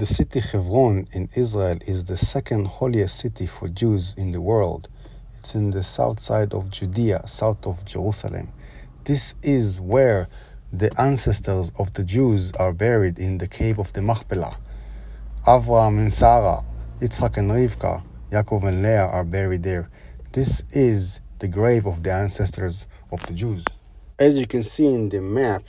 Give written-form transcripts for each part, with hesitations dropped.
The city Hebron in Israel is the second holiest city for Jews in the world. It's in the south side of Judea, south of Jerusalem. This is where the ancestors of the Jews are buried, in the cave of the Machpelah. Avraham and Sarah, Yitzchak and Rivka, Yaakov and Leah are buried there. This is the grave of the ancestors of the Jews. As you can see in the map,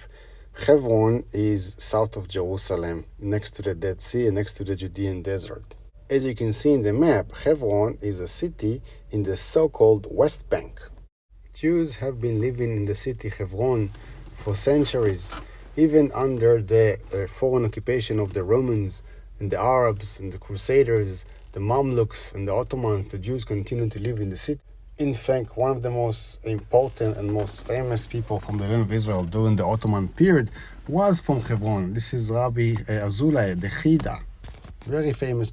Hebron is south of Jerusalem, next to the Dead Sea and next to the Judean desert. As you can see in the map, Hebron is a city in the so-called West Bank. Jews have been living in the city Hebron for centuries, even under the foreign occupation of the Romans and the Arabs and the Crusaders, the Mamluks and the Ottomans. The Jews continue to live in the city. In fact, one of the most important and most famous people from the land of Israel during the Ottoman period was from Hebron. This is Rabbi Azulai, the Chida, very famous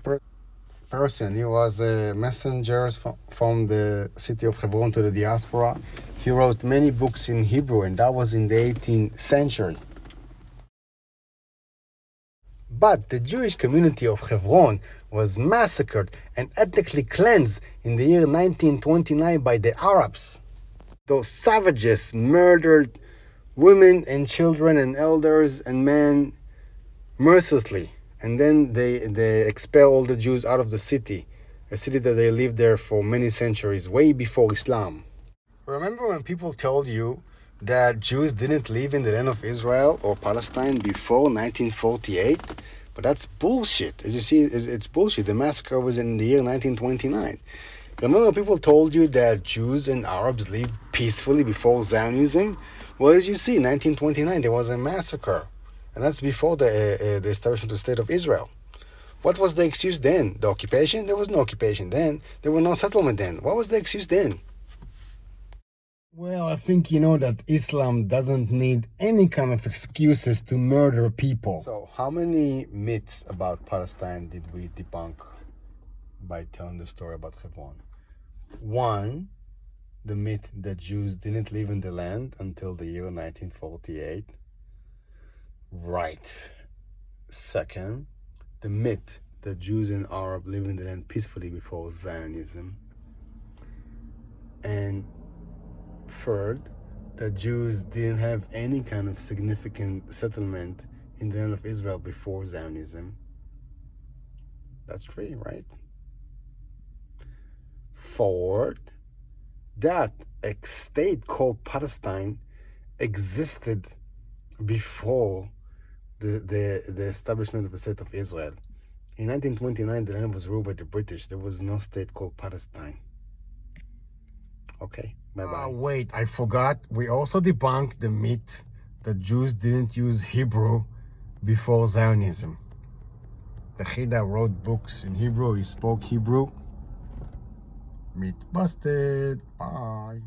person. He was a messenger from the city of Hebron to the diaspora. He wrote many books in Hebrew, and that was in the 18th century. But the Jewish community of Hebron was massacred and ethnically cleansed in the year 1929 by the Arabs. Those savages murdered women and children and elders and men mercilessly. And then they expel all the Jews out of the city, a city that they lived there for many centuries, way before Islam. Remember when people told you that Jews didn't live in the land of Israel or Palestine before 1948? But that's bullshit. As you see, it's bullshit. The massacre was in the year 1929. Remember when people told you that Jews and Arabs lived peacefully before Zionism? Well, as you see, in 1929 there was a massacre. And that's before the establishment of the State of Israel. What was the excuse then? The occupation? There was no occupation then. There was no settlement then. What was the excuse then? Well, I think you know that Islam doesn't need any kind of excuses to murder people. So how many myths about Palestine did we debunk by telling the story about Hebron? One, the myth that Jews didn't live in the land until the year 1948. Right. Second, the myth that Jews and Arabs lived in the land peacefully before Zionism. And third, that Jews didn't have any kind of significant settlement in the land of Israel before Zionism. That's three, right? Fourth, that a state called Palestine existed before the establishment of the State of Israel. In 1929, the land was ruled by the British. There was no state called Palestine. Okay, bye-bye. Wait, I forgot. We also debunked the myth that Jews didn't use Hebrew before Zionism. The Chida wrote books in Hebrew. He spoke Hebrew. Myth busted. Bye.